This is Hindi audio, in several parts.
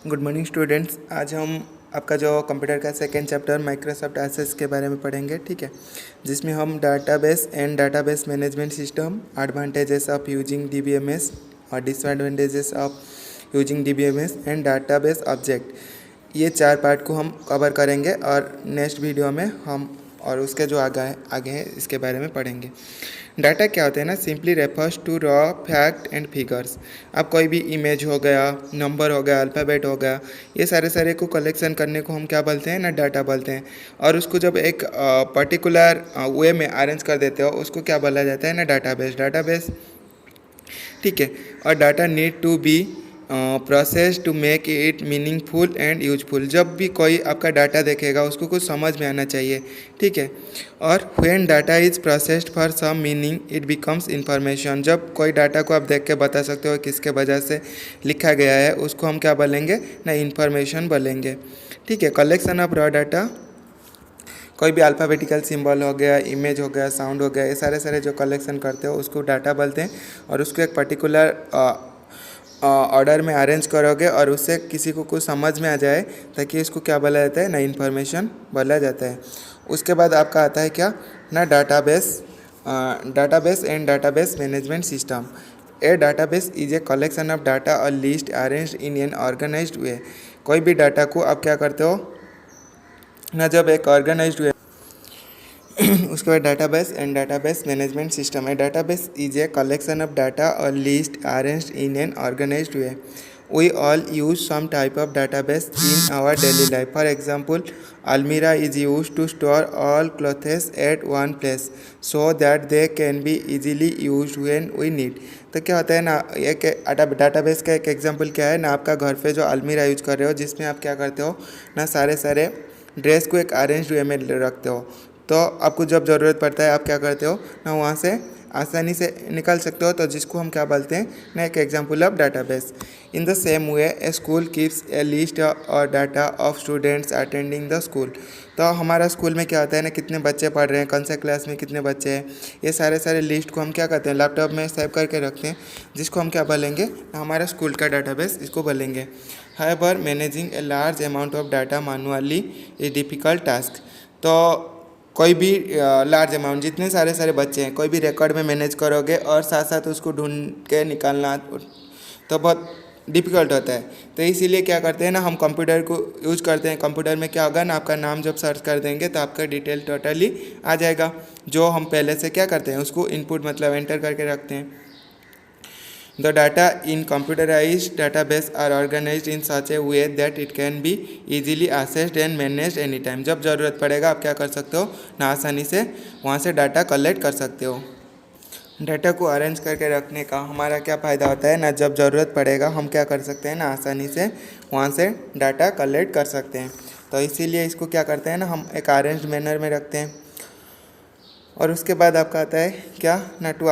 Good morning students. आज हम आपका जो कंप्यूटर का सेकेंड चैप्टर माइक्रोसॉफ्ट एसेस के बारे में पढ़ेंगे, ठीक है, जिसमें हम database and database management system, advantages of using DBMS और disadvantages of using DBMS and database object, ये 4 पार्ट को हम कवर करेंगे और नेक्स्ट वीडियो में हम और उसके जो आगे है इसके बारे में पढ़ेंगे। डाटा क्या होता है ना, simply refers to raw fact and figures. अब कोई भी इमेज हो गया, नंबर हो गया, अल्फ़ाबेट हो गया, ये सारे को कलेक्शन करने को हम क्या बोलते हैं ना, डाटा बोलते हैं। और उसको जब एक पर्टिकुलर वे में अरेंज कर देते हो उसको क्या बोला जाता है ना, डाटाबेस, ठीक है। और data need to be process to make it meaningful and useful. जब भी कोई आपका डाटा देखेगा उसको कुछ समझ में आना चाहिए, ठीक है। और when data is processed for some meaning it becomes information. जब कोई डाटा को आप देख के बता सकते हो किसके वजह से लिखा गया है, उसको हम क्या बोलेंगे ना, इंफॉर्मेशन बोलेंगे, ठीक है। कलेक्शन ऑफ रॉ डाटा, कोई भी अल्फ़ाबेटिकल सिंबल हो गया, इमेज हो गया, साउंड हो गया, ये सारे जो कलेक्शन करते हो उसको डाटा बोलते हैं। और उसको एक पर्टिकुलर ऑर्डर में अरेंज करोगे और उससे किसी को कुछ समझ में आ जाए ताकि इसको क्या बोला जाता है ना, इन्फॉर्मेशन बोला जाता है। उसके बाद आपका आता है क्या ना, database and database management system. A database is a collection of data or list arranged in an organized way. कोई भी डाटा को आप क्या करते हो ना, जब एक ऑर्गेनाइज्ड वे उसके बाद database and database management system है। Database is a collection of data or list arranged in an organized way. We all use some type of database in our daily life. For example, almirah is used to store all clothes at one place so that they can be easily used when we need. तो क्या होता है ना, एक डाटाबेस का एक एग्जांपल क्या है ना, आपका घर पे जो अलमीरा यूज कर रहे हो जिसमें आप क्या करते हो ना, सारे ड्रेस को एक अरेंज वे में रखते हो। तो आपको जब ज़रूरत पड़ता है आप क्या करते हो ना, वहाँ से आसानी से निकाल सकते हो, तो जिसको हम क्या बोलते हैं ना, एक example of database. In the same way a school keeps a list or data of students attending the school. तो हमारा स्कूल में क्या होता है ना, कितने बच्चे पढ़ रहे हैं, कौन से क्लास में कितने बच्चे हैं, ये सारे लिस्ट को हम क्या करते हैं, लैपटॉप में सेव करके रखते हैं, जिसको हम क्या बोलेंगे, हमारा स्कूल का डाटाबेस इसको बोलेंगे। However managing a large amount of data manually is difficult task. तो कोई भी लार्ज अमाउंट, जितने सारे बच्चे हैं, कोई भी रिकॉर्ड में मैनेज करोगे और साथ साथ उसको ढूंढ के निकालना तो बहुत डिफ़िकल्ट होता है। तो इसीलिए क्या करते हैं ना, हम कंप्यूटर को यूज करते हैं। कंप्यूटर में क्या होगा ना, आपका नाम जब सर्च कर देंगे तो आपका डिटेल टोटली आ जाएगा, जो हम पहले से क्या करते हैं उसको इनपुट मतलब एंटर करके रखते हैं। The data in computerized database are organized in such a way that it can be easily accessed and managed anytime. जब ज़रूरत पड़ेगा आप क्या कर सकते हो ना, आसानी से वहाँ से डाटा कलेक्ट कर सकते हो। डाटा को अरेंज करके रखने का हमारा क्या फ़ायदा होता है ना, जब ज़रूरत पड़ेगा हम क्या कर सकते हैं ना, आसानी से वहाँ से डाटा कलेक्ट कर सकते हैं। तो इसीलिए इसको क्या करते हैं ना, हम एक अरेंज मैनर में रखते हैं। और उसके बाद आपका आता है क्या ना, to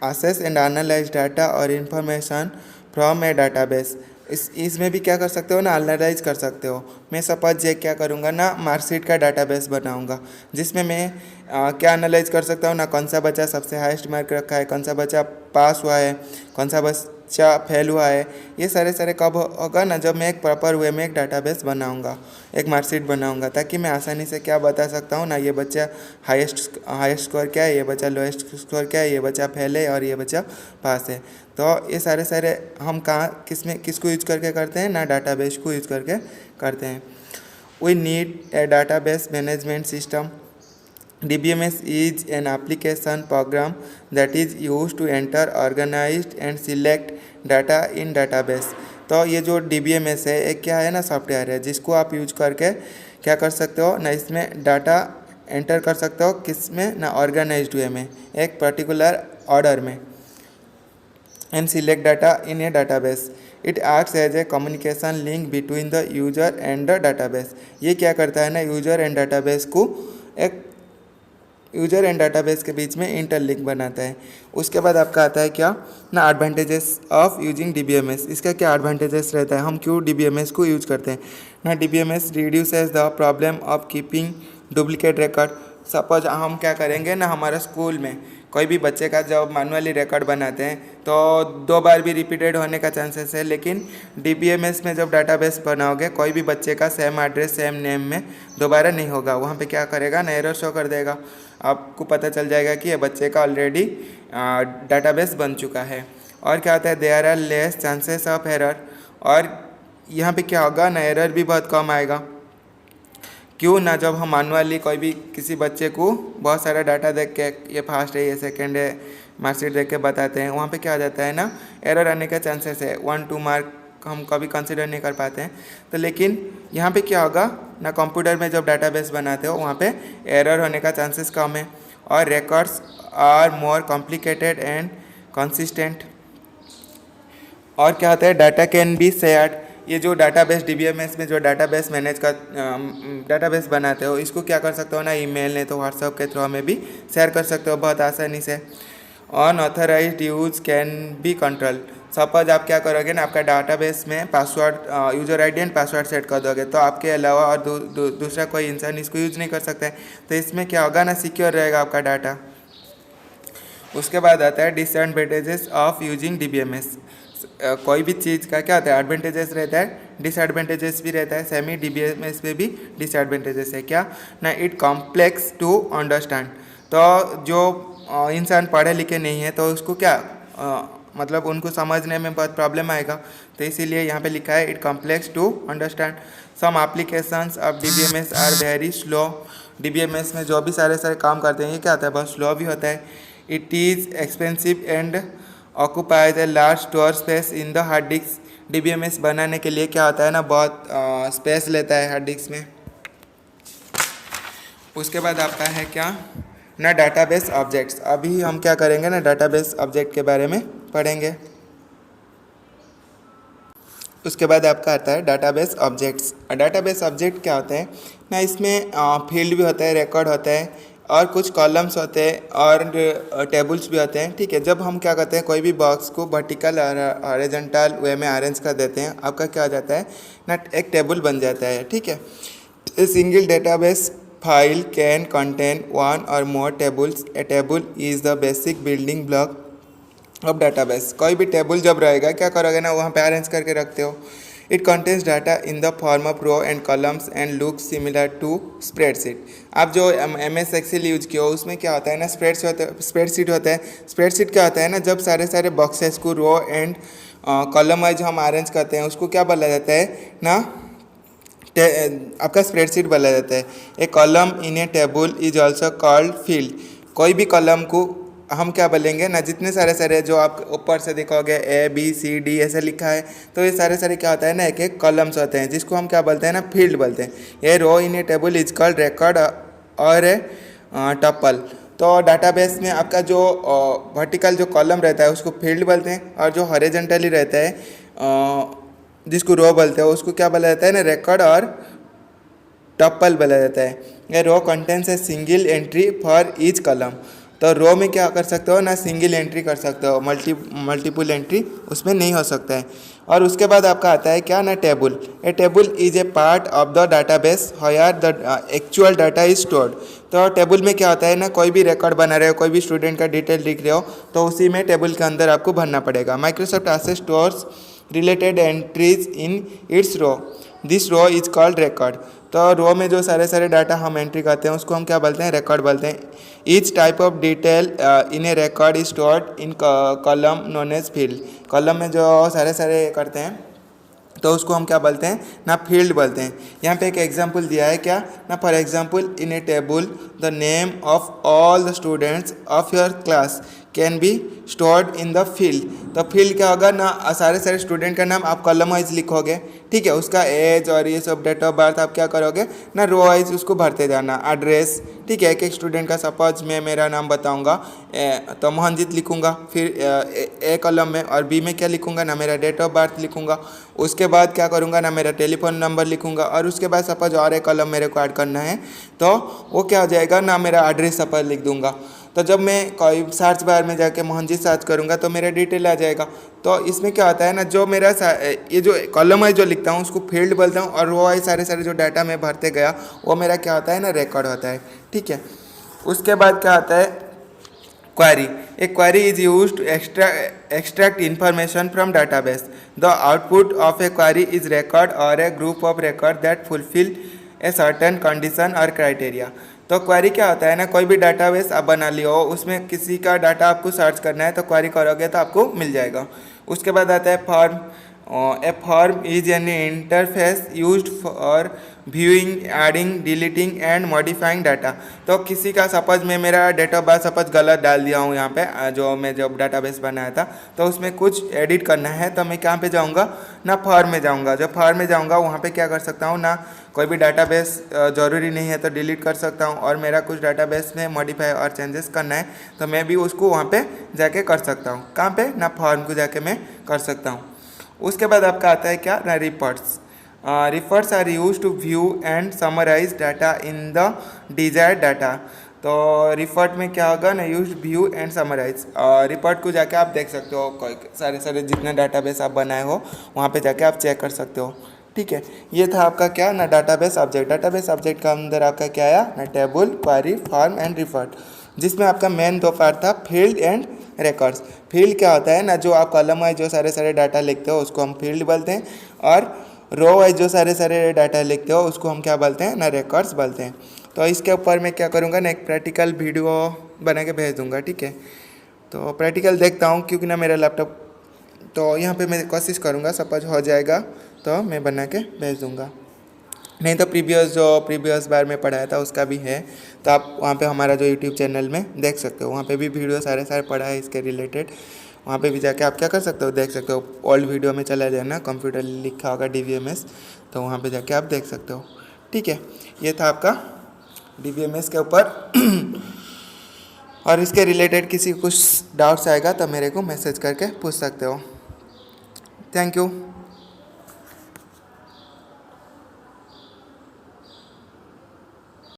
access and analyze data और information from a database। इसमें भी क्या कर सकते हो ना, एनालाइज कर सकते हो। मैं सपोज ये क्या करूँगा ना, मार्कशीट का डाटाबेस बनाऊँगा, जिसमें मैं क्या एनालाइज कर सकता हूँ ना, कौन सा बच्चा सबसे हाईएस्ट मार्क रखा है, कौन सा बच्चा पास हुआ है, कौन सा बच्चा फेल हुआ है। ये सारे कब होगा ना, जब मैं एक प्रॉपर वे में एक डाटाबेस बनाऊँगा, एक मार्कशीट बनाऊँगा, ताकि मैं आसानी से क्या बता सकता हूँ ना, ये बच्चा हाईएस्ट स्कोर क्या है, ये बच्चा लोएस्ट स्कोर क्या है, ये बच्चा फेल है और ये बच्चा पास है। तो ये सारे हम कहाँ किसको यूज करके करते हैं ना, डाटाबेस को यूज करके करते हैं। We need a database management system. DBMS is an application program that is used to enter, organize and select data in database। तो ये जो DBMS है एक क्या है ना, सॉफ्टवेयर है, जिसको आप यूज करके क्या कर सकते हो ना, इसमें डाटा एंटर कर सकते हो, किस में ना, ऑर्गेनाइज्ड वे में, एक पर्टिकुलर ऑर्डर में, and select data in a database. It acts as a communication link between the user and the database। ये क्या करता है ना, यूजर एंड डाटाबेस को एक यूजर एंड डाटाबेस के बीच में इंटरलिंक बनाता है। उसके बाद आपका आता है क्या ना, एडवांटेजेस ऑफ यूजिंग DBMS। इसका क्या एडवांटेजेस रहता है, हम क्यों DBMS को यूज करते हैं ना। DBMS reduces the problem of keeping duplicate record. Suppose हम क्या करेंगे ना, हमारे स्कूल में कोई भी बच्चे का जब मैनुअली रिकॉर्ड बनाते हैं तो 2 बार भी रिपीटेड होने का चांसेस है, लेकिन DBMS में जब डाटाबेस बनाओगे कोई भी बच्चे का सेम एड्रेस सेम नेम में दोबारा नहीं होगा। वहाँ पे क्या करेगा ना, एरर शो कर देगा, आपको पता चल जाएगा कि ये बच्चे का ऑलरेडी डाटाबेस बन चुका है। और क्या होता है, there are less chances of error, और यहाँ पे क्या होगा ना, एरर भी बहुत कम आएगा। क्यों ना, जब हम मैनुअली कोई भी किसी बच्चे को बहुत सारा डाटा देख के ये फास्ट है ये सेकंड है मार्कशीट देख के बताते हैं, वहाँ पे क्या हो जाता है ना, एरर आने का चांसेस है। 1-2 मार्क हम कभी कंसिडर नहीं कर पाते हैं। तो लेकिन यहाँ पे क्या होगा ना, कंप्यूटर में जब डाटाबेस बनाते हो वहाँ पे एरर होने का चांसेस कम है, और records are more complicated and consistent. और क्या होता है, डाटा कैन बी शेयर्ड। ये जो डाटाबेस DBMS में जो डाटाबेस मैनेज का डाटाबेस बनाते हो, इसको क्या कर सकते हो ना, ईमेल नहीं तो व्हाट्सएप के थ्रू में भी शेयर कर सकते हो बहुत आसानी से। Unauthorised use can be control. Suppose आप क्या करोगे ना, आपका डाटाबेस में password user ID and password set कर दोगे, तो आपके अलावा और दूसरा कोई इंसान इसको यूज नहीं कर सकता है। तो इसमें क्या होगा ना, सिक्योर रहेगा आपका डाटा। उसके बाद आता है डिसएडवांटेजेस ऑफ यूजिंग DBMS। कोई भी चीज़ का क्या होता है, एडवांटेजेस रहता है, डिसएडवांटेजेस भी रहता है। सेमी DBMS में भी डिसएडवांटेजेस है क्या ना, इट कॉम्प्लेक्स टू अंडरस्टैंड। तो जो इंसान पढ़े लिखे नहीं है तो उसको क्या मतलब उनको समझने में बहुत प्रॉब्लम आएगा। तो इसीलिए यहाँ पे लिखा है it complex to understand. Some applications of DBMS are very slow. DBMS में जो भी सारे काम करते हैं ये क्या होता है, बहुत स्लो भी होता है। It is expensive and occupies a large store space in the hard disk. DBMS बनाने के लिए क्या होता है ना, बहुत स्पेस लेता है हार्ड डिस्क में। उसके बाद आपका है क्या ना, डाटाबेस ऑब्जेक्ट्स। अभी हम क्या करेंगे ना, डाटाबेस ऑब्जेक्ट के बारे में पढ़ेंगे। उसके बाद आपका आता है डाटाबेस ऑब्जेक्ट्स। डाटाबेस ऑब्जेक्ट क्या होते हैं ना, इसमें फील्ड भी होता है, रिकॉर्ड होता है, और कुछ कॉलम्स होते हैं और टेबल्स भी होते हैं। ठीक है, जब हम क्या करते हैं, कोई भी बॉक्स को वर्टिकल और हॉरिजॉन्टल वे में अरेंज कर देते हैं, आपका क्या हो जाता है ना, एक टेबल बन जाता है। ठीक है, a single database file can contain one or more tables. A table is the basic building block of database. कोई भी टेबल जब रहेगा क्या करोगे ना, वहाँ पे अरेंज करके रखते हो। It contains data in the form of row and columns and look similar to spreadsheet. आप जो MS एक्सेल यूज किया हो उसमें क्या होता है ना, स्प्रेडशीट होता है। स्प्रेडशीट क्या होता है ना, जब सारे बॉक्सेस को रो एंड कॉलम वाइज हम अरेंज करते हैं, उसको क्या बोला जाता है ना, आपका स्प्रेडशीट बोला जाता है। A column in a table is also called field. कोई भी कॉलम को हम क्या बोलेंगे ना, जितने सारे जो आप ऊपर से देखोगे ABCD ऐसे लिखा है, तो ये सारे क्या होता है ना, एक कॉलम्स होते हैं, जिसको हम क्या बोलते हैं ना, फील्ड बोलते हैं। ये रो इन a table is called record और ए टपल। तो डाटाबेस में आपका जो वर्टिकल जो कॉलम रहता है उसको फील्ड बोलते हैं, और जो हॉरिजॉन्टली रहता है जिसको रो बोलते हैं उसको क्या बोला जाता है ना, रिकॉर्ड और टपल बोला जाता है। ये row contents a single entry for each column. तो रो में क्या कर सकते हो ना, सिंगल एंट्री कर सकते हो, मल्टीपल एंट्री उसमें नहीं हो सकता है। और उसके बाद आपका आता है क्या ना, table. A table is a part of the database where the actual data is stored. तो टेबल में क्या होता है ना, कोई भी रिकॉर्ड बना रहे हो, कोई भी स्टूडेंट का डिटेल लिख रहे हो, तो उसी में टेबल के अंदर आपको भरना पड़ेगा। Microsoft Access stores related entries in its row. This row is called record. तो रो में जो सारे डाटा हम एंट्री करते हैं उसको हम क्या बोलते हैं, रिकॉर्ड बोलते हैं। Each type of detail in a record is stored in column known as field. Column में जो सारे करते हैं तो उसको हम क्या बोलते हैं ना, फील्ड बोलते हैं। यहाँ पे एक एग्जांपल दिया है क्या ना, for example in a table the name of all the students of your class can be stored in the field. तो फील्ड क्या होगा ना, सारे स्टूडेंट का नाम आप कॉलम वाइज लिखोगे। ठीक है, उसका एज और ये सब डेट ऑफ बर्थ आप क्या करोगे ना, रो वाइज उसको भरते जाना, एड्रेस। ठीक है, एक स्टूडेंट का सपोज मैं मेरा नाम बताऊंगा तो मोहनजीत लिखूंगा, फिर ए कॉलम में, और बी में क्या लिखूंगा ना, मेरा डेट ऑफ बर्थ लिखूंगा। उसके बाद क्या करूंगा ना, मेरा टेलीफोन नंबर लिखूंगा, और उसके बाद सपोज और एक कॉलम मेरे को ऐड करना है तो वो क्या हो जाएगा ना, मेरा एड्रेस सपोज लिख दूंगा। तो जब मैं कोई सर्च बार में जाके मोहनजीत सर्च करूंगा तो मेरा डिटेल आ जाएगा। तो इसमें क्या होता है ना, जो मेरा ये जो कॉलम वाइज जो लिखता हूँ उसको फील्ड बोलता हूँ, और रो वाइज सारे जो डाटा मैं भरते गया वो मेरा क्या होता है ना, रिकॉर्ड होता है। ठीक है, उसके बाद क्या आता है Query. A query is used to extract information from database. The output of a query is record or a group of record that fulfill a certain condition or criteria. तो क्वेरी क्या होता है ना, कोई भी डाटाबेस आप बना लियो, उसमें किसी का डाटा आपको सर्च करना है तो क्वेरी करोगे तो आपको मिल जाएगा। उसके बाद आता है form. A form is an interface used for viewing, adding, deleting and modifying data. तो किसी का सपोज मैं मेरा डेट ऑफ बर्थ सपोज गलत डाल दिया हूँ यहाँ पे, जो मैं जब डाटाबेस बनाया था, तो उसमें कुछ एडिट करना है तो मैं कहाँ पे जाऊँगा ना, फॉर्म में जाऊँगा। जब फॉर्म में जाऊँगा वहाँ पे क्या कर सकता हूँ ना, कोई भी डाटाबेस ज़रूरी नहीं है तो डिलीट कर सकता हूँ, और मेरा कुछ डाटाबेस में मॉडिफाई और चेंजेस करना है तो मैं भी उसको वहाँ पे जाके कर सकता हूँ। कहाँ पे ना, फॉर्म को जाके मैं कर सकता हूँ। उसके बाद आपका आता है क्या ना, reports. Reports are use to view and summarise data in the desired data. तो रिपोर्ट में क्या होगा ना, use view and summarise. Report को जाके आप देख सकते हो, कोई सारे जितने डाटाबेस आप बनाए हो वहाँ पे जाके आप चेक कर सकते हो। ठीक है, ये था आपका क्या ना, डाटाबेस ऑब्जेक्ट। डाटाबेस ऑब्जेक्ट का अंदर आपका क्या आया ना, table, query, form and report, जिसमें आपका मेन दो पार्ट था, फील्ड एंड रिकॉर्ड्स। फील्ड क्या होता है ना, जो आप कॉलम वाइज जो सारे डाटा लिखते हो उसको हम फील्ड बोलते हैं, और रो वाइज जो सारे डाटा लिखते हो उसको हम क्या बोलते हैं ना, रिकॉर्ड्स बोलते हैं। तो इसके ऊपर मैं क्या करूँगा ना, एक प्रैक्टिकल वीडियो बना के भेज दूँगा। ठीक है, तो प्रैक्टिकल देखता हूँ क्योंकि ना मेरा लैपटॉप, तो यहाँ पे मैं कोशिश करूँगा, सपोज हो जाएगा तो मैं बना के भेज दूँगा। नहीं तो प्रीवियस बार में पढ़ाया था उसका भी है, तो आप वहाँ पे हमारा जो यूट्यूब चैनल में देख सकते हो, वहाँ पे भी वीडियो सारे पढ़ा है इसके रिलेटेड। वहाँ पे भी जाके आप क्या कर सकते हो, देख सकते हो। ओल्ड वीडियो में चला जाना, कंप्यूटर लिखा होगा DVMS, तो वहाँ पे जाके आप देख सकते हो। ठीक है, ये था आपका DVMS के ऊपर। और इसके रिलेटेड किसी कुछ डाउट्स आएगा तो मेरे को मैसेज करके पूछ सकते हो। Thank you.